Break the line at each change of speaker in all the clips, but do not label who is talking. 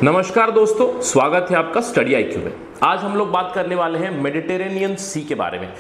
नमस्कार दोस्तों, स्वागत है आपका स्टडी आईक्यू में। आज हम लोग बात करने वाले हैं मेडिटेरेनियन सी के बारे में।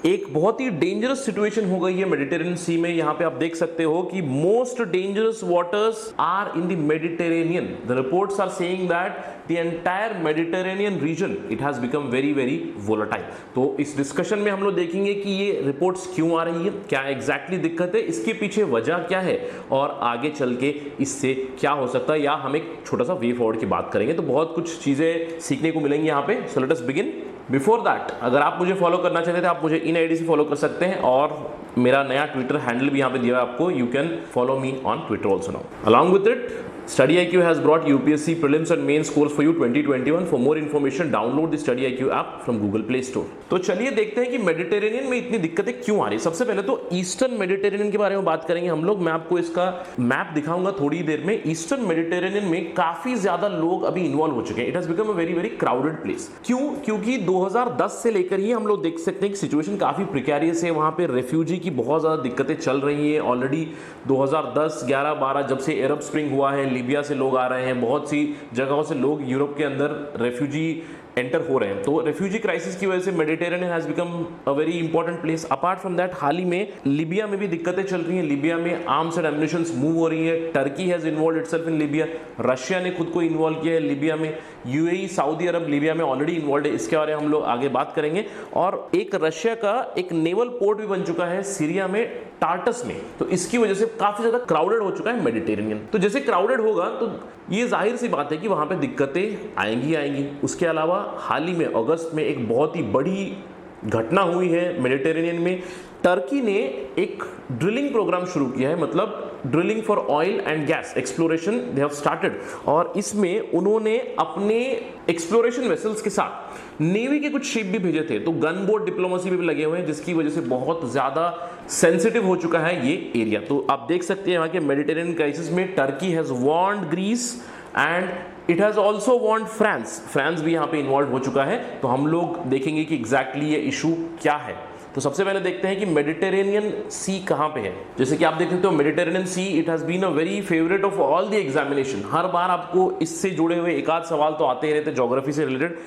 एक बहुत ही डेंजरस सिचुएशन हो गई है मेडिटेरेनियन सी में। यहाँ पे आप देख सकते हो कि most dangerous waters are in the Mediterranean. The reports are saying that the entire Mediterranean region it has become very very volatile. तो इस डिस्कशन में हम लोग देखेंगे कि ये रिपोर्ट्स क्यों आ रही है, क्या एग्जैक्टली दिक्कत है, इसके पीछे वजह क्या है और आगे चल के इससे क्या हो सकता है, या हम एक छोटा सा वे फॉरवर्ड की बात करेंगे। तो बहुत कुछ चीजें सीखने को मिलेंगी यहाँ पे। So let us begin. Before that, अगर आप मुझे फॉलो करना चाहते थे आप मुझे इन आईडी से फॉलो कर सकते हैं, और मेरा नया ट्विटर हैंडल भी यहाँ पे दिया है आपको। You can follow me on Twitter also now. Along with it, Study IQ has brought UPSC prelims and mains course for you 2021. For more information, download the Study IQ app from Google Play Store. तो चलिए देखते हैं कि Mediterranean में इतनी दिक्कतें क्यों आ रही है। सबसे पहले तो ईस्टर्न मेडिटेरेनियन के बारे में बात करेंगे हम लोग। मैं आपको इसका मैप दिखाऊंगा थोड़ी देर में। ईस्टर्न मेडिटेरेनियन में काफी ज्यादा लोग अभी इन्वॉल्व हो चुके हैं। It has become a very very crowded place. क्यों? क्योंकि 2010 से लेकर ही हम लोग देख सकते हैं कि सिचुएशन काफी प्रिकैरियस है। वहां पे रेफ्यूजी की बहुत ज्यादा दिक्कतें चल रही है। ऑलरेडी 2010, 11, 12 जब से अरब स्प्रिंग हुआ है, लीबिया से लोग आ रहे हैं, बहुत सी जगहों से लोग यूरोप के अंदर रेफ्यूजी एंटर हो रहे हैं। तो रेफ्यूजी क्राइसिस की वजह से Mediterranean has become a very important place. Apart from that, हाल ही में लीबिया में भी दिक्कतें चल रही हैं। लीबिया में आर्म्स एंड एम्युनिशंस मूव हो रही है। Turkey has involve itself in Libya. Russia ने खुद को इन्वॉल्व किया है लीबिया में। यूएई, सऊदी अरब लीबिया में ऑलरेडी इन्वॉल्व है। इसके बारे में हम लोग आगे बात करेंगे। और एक रशिया का एक नेवल पोर्ट भी बन चुका है सीरिया में, टार्टस में। तो इसकी वजह से काफी ज्यादा क्राउडेड हो चुका है मेडिटेरेनियन। तो जैसे क्राउडेड होगा तो ये जाहिर सी बात है कि वहां पे दिक्कतें आएंगी। उसके अलावा हाल ही में अगस्त में एक बहुत ही बड़ी घटना हुई है मेडिटेरेनियन में। टर्की ने एक ड्रिलिंग प्रोग्राम शुरू किया है, मतलब drilling for oil and gas exploration they have started. और इसमें उन्होंने अपने एक्सप्लोरेशन वेसल्स के साथ नेवी के कुछ शिप भी भेजे थे। तो गन बोट डिप्लोमेसी भी लगे हुए हैं, जिसकी वजह से बहुत ज्यादा सेंसिटिव हो चुका है ये एरिया। तो आप देख सकते हैं यहाँ के मेडिटेरेनियन क्राइसिस में Turkey has warned Greece and it has also warned France. France भी यहाँ पे इन्वॉल्व हो चुका है। तो हम लोग देखेंगे कि एग्जैक्टली ये इशू क्या है। तो सबसे पहले देखते हैं कि मेडिटेरेनियन सी कहाँ पे है। जैसे कि आप देख सकते हो Mediterranean sea it has been a very favourite of all the examination. हर बार आपको इससे जुड़े हुए एक आध सवाल तो आते ही रहते, ज्योग्राफी से रिलेटेड।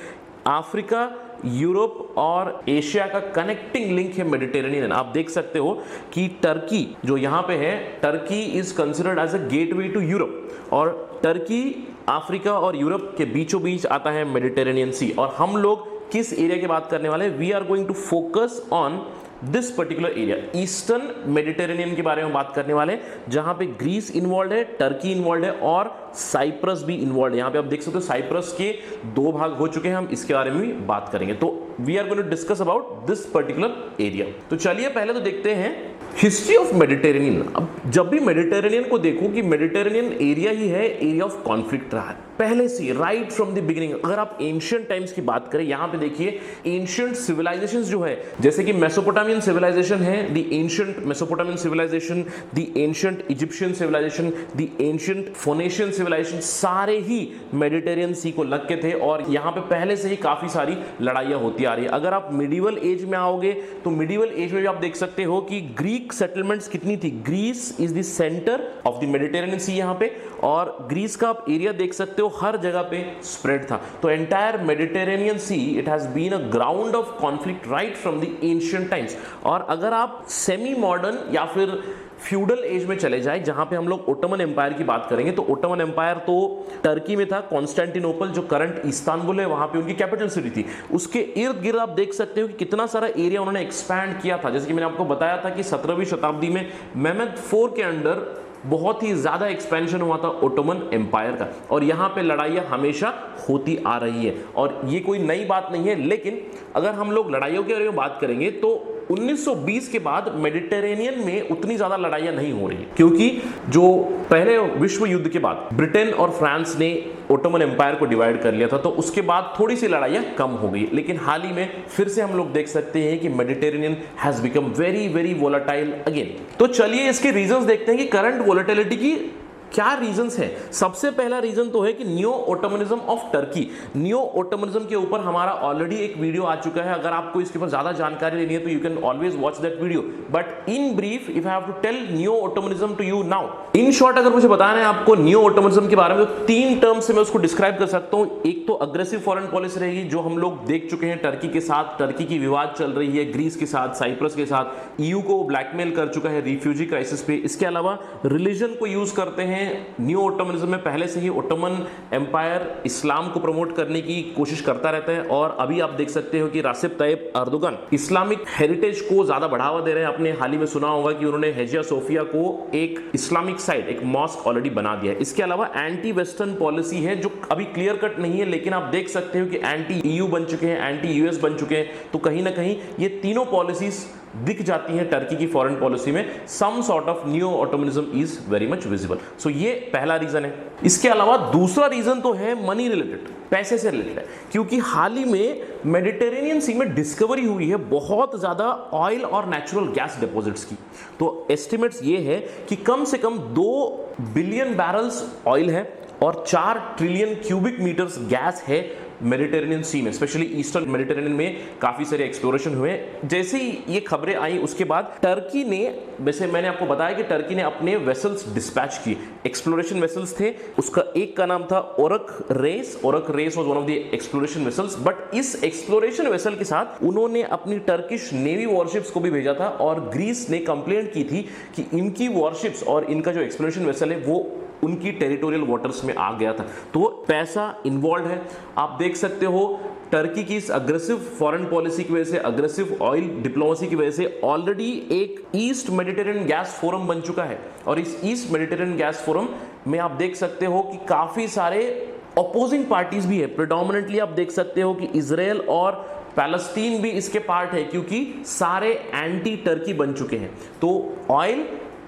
अफ्रीका, यूरोप और एशिया का कनेक्टिंग लिंक है मेडिटेरेनियन। आप देख सकते हो कि टर्की जो यहाँ पे है, Turkey is considered as a gateway to Europe. और टर्की, अफ्रीका और यूरोप के बीचों बीच आता है मेडिटेरेनियन सी। और हम लोग किस एरिया की बात करने वाले हैं? We are going to focus on this particular area, eastern Mediterranean के बारे में बात करने वाले हैं, जहां पे ग्रीस इन्वॉल्व है, टर्की इन्वॉल्व है और साइप्रस भी इन्वॉल्व है। यहां पे आप देख सकते हो साइप्रस के 2 भाग हो चुके हैं। हम इसके बारे में भी बात करेंगे। तो we are going to discuss about this particular area. तो चलिए पहले तो देखते हैं हिस्ट्री ऑफ मेडिटेरेनियन। अब जब भी मेडिटेरेनियन को देखो कि मेडिटेरेनियन एरिया ही है, एरिया ऑफ कॉन्फ्लिक्ट रहा है पहले से, राइट फ्रॉम द बिगिनिंग। अगर आप एंशिएंट टाइम्स की बात करें, यहां पे देखिए एंशिएंट सिविलाइजेशंस जो है, जैसे कि मेसोपोटामियन सिविलाइजेशन है, the ancient Mesopotamian civilisation, the ancient Egyptian civilisation, the ancient Phoenician civilisation, सारे ही मेडिटेरियन सी को लग के थे। और यहां पे पहले से ही काफी सारी लड़ाइयां होती आ रही है। अगर आप मिडिवल एज में आओगे तो मिडिवल एज में भी आप देख सकते हो कि ग्रीक सेटलमेंट्स कितनी थी। Greece is the centre of the Mediterranean sea यहाँ पे, और ग्रीस का आप एरिया देख सकते हो हर जगह पे स्प्रेड था। तो entire Mediterranean sea it has been a ground of conflict right from the ancient times. और अगर आप सेमी मॉडर्न या फिर फ्यूडल एज में चले जाए, जहां पे हम लोग ओटोमन एम्पायर की बात करेंगे, तो ओटोमन एम्पायर तो टर्की में था। कॉन्स्टेंटिनोपल जो करंट इस्तांबुल है, वहां पे उनकी कैपिटल सिटी थी। उसके इर्द गिर्द आप देख सकते हो कि कितना सारा एरिया उन्होंने एक्सपैंड किया था। जैसे कि मैंने आपको बताया था कि 17वीं शताब्दी में मेहमेद IV के अंडर बहुत ही ज्यादा एक्सपेंशन हुआ था ओटोमन एम्पायर का। और यहां पे लड़ाइयां हमेशा होती आ रही है और ये कोई नई बात नहीं है। लेकिन अगर हम लोग लड़ाइयों के बारे में बात करेंगे तो 1920 के बाद मेडिटेरेनियन में उतनी ज्यादा लड़ाइयां नहीं हो रही, क्योंकि जो पहले विश्व युद्ध के बाद ब्रिटेन और फ्रांस ने ओटोमन एम्पायर को डिवाइड कर लिया था, तो उसके बाद थोड़ी सी लड़ाइयां कम हो गई। लेकिन हाल ही में फिर से हम लोग देख सकते हैं कि Mediterranean has become very very volatile again. तो चलिए इसके रीजंस देखते हैं कि करंट वोलेटिलिटी की क्या रीजंस है? सबसे पहला रीजन तो है कि नियो ओटोमनिज्म ऑफ टर्की। नियो ओटोमनिज्म के ऊपर हमारा ऑलरेडी एक वीडियो आ चुका है, अगर आपको इसके ऊपर ज्यादा जानकारी लेनी है तो you can always watch that video, but in brief if I have to tell neo ottomanism to you now, in short अगर मुझे बताना है आपको नियो ओटोमनिज्म के बारे में, तो 3 टर्म्स से मैं उसको डिस्क्राइब कर सकता हूं। एक तो अग्रेसिव फॉरेन पॉलिसी रहेगी, जो हम लोग देख चुके हैं टर्की के साथ, टर्की की विवाद चल रही है ग्रीस के साथ, साइप्रस के साथ, ईयू को ब्लैकमेल कर चुका है रिफ्यूजी क्राइसिस पे। इसके अलावा रिलीजन को यूज करते हैं न्यू ओटोमनिज्म में, पहले से ही ओटोमन एम्पायर इस्लाम को प्रमोट करने की कोशिश करता रहता है, और अभी आप देख सकते हो कि रासिप ताइप अर्दोगन इस्लामिक हेरिटेज को ज्यादा बढ़ावा दे रहे हैं। आपने हाल ही में सुना होगा कि उन्होंने हेजिया सोफिया को एक इस्लामिक साइट, एक मॉस्क ऑलरेडी बना दिया है। इसके अलावा एंटी वेस्टर्न पॉलिसी है, जो अभी क्लियर कट नहीं है, लेकिन आप देख सकते हो कि एंटी ईयू बन चुके हैं, एंटी यूएस बन चुके हैं। तो कहीं ना कहीं ये तीनों पॉलिसीज दिख जाती है टर्की की फॉरेन पॉलिसी में। Some sort of new ottomanism is very much visible. So ये पहला रीजन है। इसके अलावा दूसरा रीजन तो है मनी रिलेटेड, पैसे से रिलेटेड है, क्योंकि हाल ही में मेडिटेरेनियन सी में डिस्कवरी हुई है बहुत ज्यादा ऑयल और नेचुरल गैस डिपॉजिट्स की। तो एस्टिमेट्स ये है कि कम से कम 2 बिलियन बैरल्स ऑयल है और 4 ट्रिलियन क्यूबिक मीटर्स गैस है मेडिटेरेनियन सी में, स्पेशली ईस्टर्न मेडिटेरेनियन में काफी सारे एक्सप्लोरेशन हुए। जैसे ही ये खबरें आई उसके बाद टर्की ने, वैसे मैंने आपको बताया कि टर्की ने अपने वेसल्स डिस्पैच किए, एक्सप्लोरेशन वेसल्स थे। उसका एक का नाम था Oruc Reis was one of the exploration vessels, but इस एक्सप्लोरेशन वेसल के साथ उन्होंने अपनी टर्किश नेवी वॉरशिप्स को भी भेजा था, और ग्रीस ने कंप्लेंट की थी कि इनकी वॉरशिप्स और इनका जो एक्सप्लोरेशन वेसल है वो उनकी टेरिटोरियल वाटर्स में आ गया था। तो पैसा इन्वॉल्व है। आप देख सकते हो टर्की की इस अग्रेसिव फॉरेन पॉलिसी की वजह से, अग्रेसिव ऑयल डिप्लोमेसी की वजह से ऑलरेडी एक ईस्ट मेडिटेरेनियन गैस फोरम बन चुका है, और इस ईस्ट मेडिटेरेनियन गैस फोरम में आप देख सकते हो कि काफी सारे अपोजिंग पार्टीज भी है। प्रेडोमिनेंटली आप देख सकते हो कि इजराइल और पैलेस्टीन भी इसके पार्ट है, क्योंकि सारे एंटी टर्की बन चुके हैं। तो oil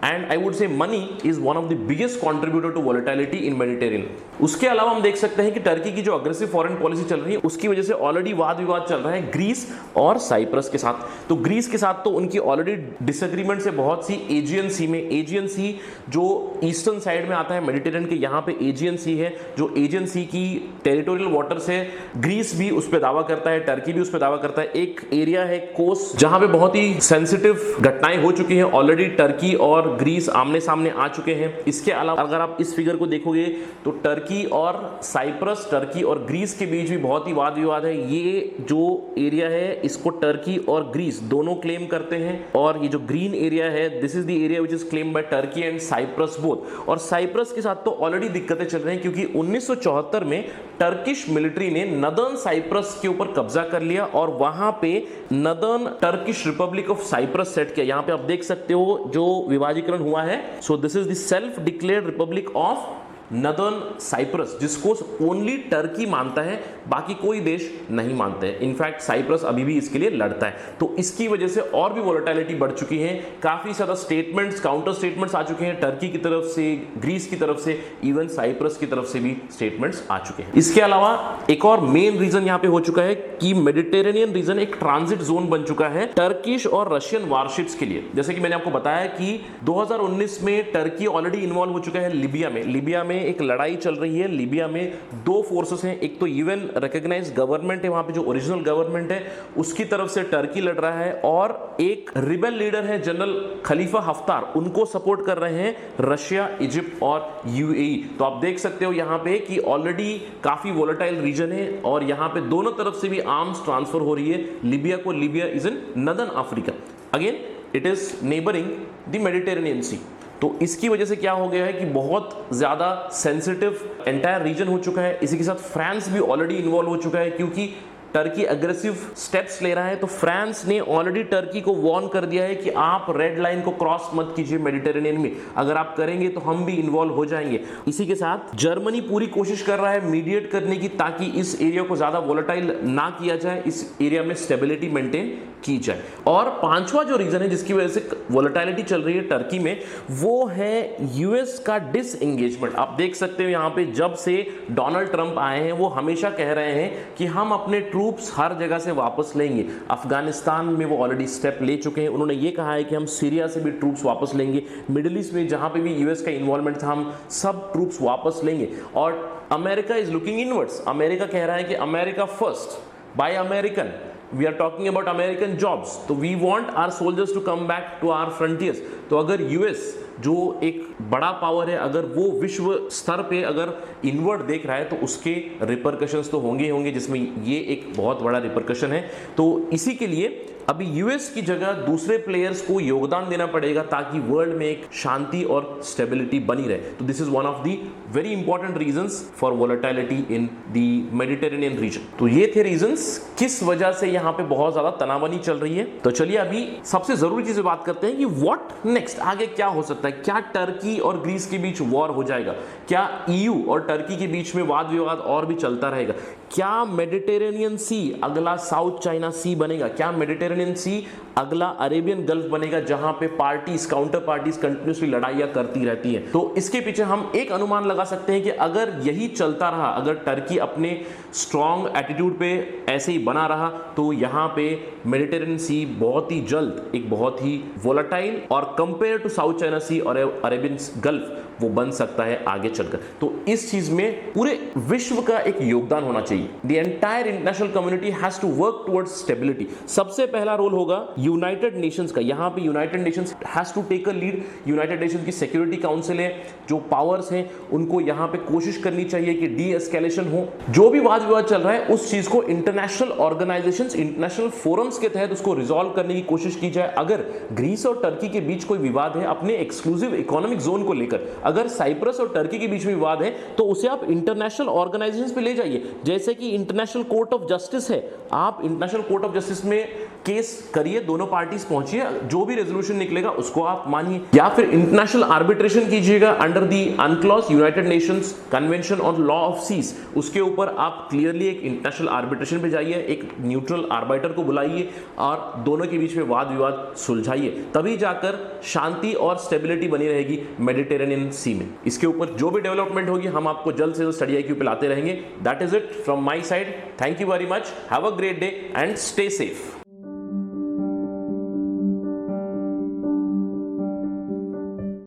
and I would say money is one of the biggest contributor to volatility in Mediterranean। उसके अलावा हम देख सकते हैं कि टर्की की जो अग्रेसिव फॉरेन पॉलिसी चल रही है उसकी वजह से ऑलरेडी वाद विवाद चल रहा है ग्रीस और साइप्रस के साथ। तो ग्रीस के साथ तो उनकी ऑलरेडी डिसएग्रीमेंट्स है बहुत सी एजियन सी में। एजियन सी जो ईस्टर्न साइड में आता है मेडिटेरेनियन के, यहाँ पे एजियन सी है, जो एजियन सी की टेरिटोरियल वाटर से ग्रीस भी उस पर दावा करता है, टर्की भी उस पर दावा करता है। एक एरिया है कोस्ट, जहां पे बहुत ही सेंसिटिव घटनाएं हो चुकी हैं ऑलरेडी, टर्की और ग्रीस आमने सामने आ चुके हैं। इसके अलावा अगर आप इस फिगर को देखोगे तो टर्की और साइप्रस, टर्की और ग्रीस के बीच भी बहुत ही वाद विवाद है। ये जो एरिया है इसको टर्की और ग्रीस दोनों क्लेम करते हैं, और ये जो ग्रीन एरिया है this is the area which is claimed by Turkey and Cyprus both. और साइप्रस के साथ तो ऑलरेडी दिक्कतें चल रही हैं, क्योंकि 1974 में टर्किश मिलिट्री ने नदर्न साइप्रस के ऊपर कब्जा कर लिया और वहां पे northern Turkish republic of Cyprus set किया। यहां पे आप देख सकते हो जो विभाजीकरण हुआ है। So this is the self declared republic of northern Cyprus, जिसको ओनली टर्की मानता है, बाकी कोई देश नहीं मानते हैं। इनफैक्ट साइप्रस अभी भी इसके लिए लड़ता है। तो इसकी वजह से और भी वोलेटिलिटी बढ़ चुकी है। काफी ज्यादा स्टेटमेंट्स, काउंटर स्टेटमेंट्स आ चुके हैं टर्की की तरफ से, ग्रीस की तरफ से, इवन साइप्रस की तरफ से भी स्टेटमेंट्स आ चुके हैं। इसके अलावा एक और मेन रीजन यहां पे हो चुका है कि मेडिटेरेनियन रीजन एक ट्रांजिट जोन बन चुका है टर्किश और रशियन वारशिप्स के लिए। जैसे कि मैंने आपको बताया कि 2019 में टर्की ऑलरेडी इन्वॉल्व हो चुका है लिबिया में। लिबिया में एक लड़ाई चल रही है। लिबिया में 2 फोर्सेस हैं, एक तो यूएन रिकॉग्नाइज्ड गवर्नमेंट है, वहां पे जो ओरिजिनल गवर्नमेंट है उसकी तरफ से टर्की लड़ रहा है, और एक रिबेल लीडर है जनरल खलीफा हफ्तार, उनको सपोर्ट कर रहे हैं रशिया, इजिप्ट और यूएई। तो आप देख सकते हो यहां पे कि ऑलरेडी काफी वोलेटाइल रीजन है, और यहां पे दोनों तरफ से भी आर्म्स ट्रांसफर हो रही है लिबिया को। Libya is in northern Africa, again it is neighboring the Mediterranean Sea. तो इसकी वजह से क्या हो गया है कि बहुत ज्यादा सेंसिटिव एंटायर रीजन हो चुका है। इसी के साथ फ्रांस भी ऑलरेडी इन्वॉल्व हो चुका है, क्योंकि टर्की अग्रेसिव स्टेप्स ले रहा है। तो फ्रांस ने ऑलरेडी टर्की को वार्न कर दिया है कि आप रेड लाइन को क्रॉस मत कीजिए मेडिटेरेनियन में, अगर आप करेंगे तो हम भी इन्वॉल्व हो जाएंगे। इसी के साथ जर्मनी पूरी कोशिश कर रहा है मीडिएट करने की, ताकि इस एरिया को ज्यादा वोलेटाइल ना किया जाए, इस एरिया में स्टेबिलिटी मेंटेन की जाए। और 5वां जो रीजन है जिसकी वजह से वोलेटिलिटी चल रही है टर्की में, वो है यूएस का डिसएंगेजमेंट। आप देख सकते हो यहाँ पे जब से डोनाल्ड ट्रंप आए हैं वो हमेशा कह रहे हैं कि हम अपने ट्रूप ट्रूप्स हर जगह से वापस लेंगे। अफगानिस्तान में वो ऑलरेडी स्टेप ले चुके हैं, उन्होंने ये कहा है कि हम सीरिया से भी ट्रूप्स वापस लेंगे, मिडिल ईस्ट में जहां पे भी यूएस का इन्वॉल्वमेंट था हम सब ट्रूप्स वापस लेंगे। और America is looking inwards, America कह रहा है कि America first, buy American, we are talking about American jobs, तो we want our soldiers to come back to our frontiers. तो अगर यूएस जो एक बड़ा पावर है, अगर वो विश्व स्तर पे अगर इनवर्ड देख रहा है तो उसके रिपरकशंस तो होंगे ही होंगे, जिसमें ये एक बहुत बड़ा रिपरकशन है। तो इसी के लिए अभी यूएस की जगह दूसरे प्लेयर्स को योगदान देना पड़ेगा ताकि वर्ल्ड में एक शांति और स्टेबिलिटी बनी रहे। तो this is one of the very important reasons for volatility in the Mediterranean reason. तो ये थे रीजंस किस वजह से यहाँ पे बहुत ज्यादा तनावनी चल रही है। तो चलिए अभी सबसे जरूरी चीज बात करते हैं कि व्हाट नेक्स्ट, आगे क्या हो सकता है। क्या टर्की और ग्रीस के बीच वॉर हो जाएगा? क्या ईयू और टर्की के बीच में वाद विवाद और भी चलता रहेगा? क्या मेडिटेरेनियन सी अगला साउथ चाइना सी बनेगा? क्या मेडिटेरेनियन सी अगला अरेबियन गल्फ बनेगा, जहां पे पार्टीज काउंटर पार्टीज कंटिन्यूसली लड़ाइयां करती रहती हैं? तो इसके पीछे हम एक अनुमान लगा सकते हैं कि अगर यही चलता रहा, अगर टर्की अपने स्ट्रॉन्ग एटीट्यूड पे ऐसे ही बना रहा, तो यहां पे मेडिटेरेनियन सी बहुत ही जल्द एक बहुत ही वोलेटाइल और कंपेयर टू साउथ चाइना सी और अरेबियन गल्फ वो बन सकता है आगे चलकर। तो इस चीज में पूरे विश्व का एक योगदान होना चाहिए। The entire international community has to work towards stability. सबसे पहला रोल होगा यूनाइटेड नेशंस का। यहां पे United Nations has to take a lead. United Nations की सिक्योरिटी काउंसिल है, जो पावर्स हैं उनको यहां पे कोशिश करनी चाहिए कि डी एस्केलेशन हो। जो भी वाद विवाद चल रहा है उस चीज को इंटरनेशनल ऑर्गेनाइजेशंस, इंटरनेशनल फोरम्स के तहत उसको रिजॉल्व करने की कोशिश की जाए। अगर ग्रीस और टर्की के बीच कोई विवाद है अपने एक्सक्लूसिव इकोनॉमिक जोन को लेकर, अगर साइप्रस और टर्की के बीच में विवाद है, तो उसे आप इंटरनेशनल ऑर्गेनाइजेशंस पे ले जाइए। जैसे कि इंटरनेशनल कोर्ट ऑफ जस्टिस है, आप इंटरनेशनल कोर्ट ऑफ जस्टिस में केस करिए, दोनों पार्टीज पहुंचिए, जो भी रेजोल्यूशन निकलेगा उसको आप मानिए। या फिर इंटरनेशनल आर्बिट्रेशन कीजिएगा under the UNCLOS United Nations convention on law of seas. उसके ऊपर आप क्लियरली एक इंटरनेशनल आर्बिट्रेशन पे जाइए, एक न्यूट्रल आर्बिटर को बुलाइए और दोनों के बीच में वाद विवाद सुलझाइए। तभी जाकर शांति और स्टेबिलिटी बनी रहेगी मेडिटेरेनियन सी में। इसके ऊपर जो भी डेवलपमेंट होगी हम आपको जल्द से जल्द स्टडी IQ पे लाते रहेंगे। That is it from my side. Thank you very much, have a great day and stay safe.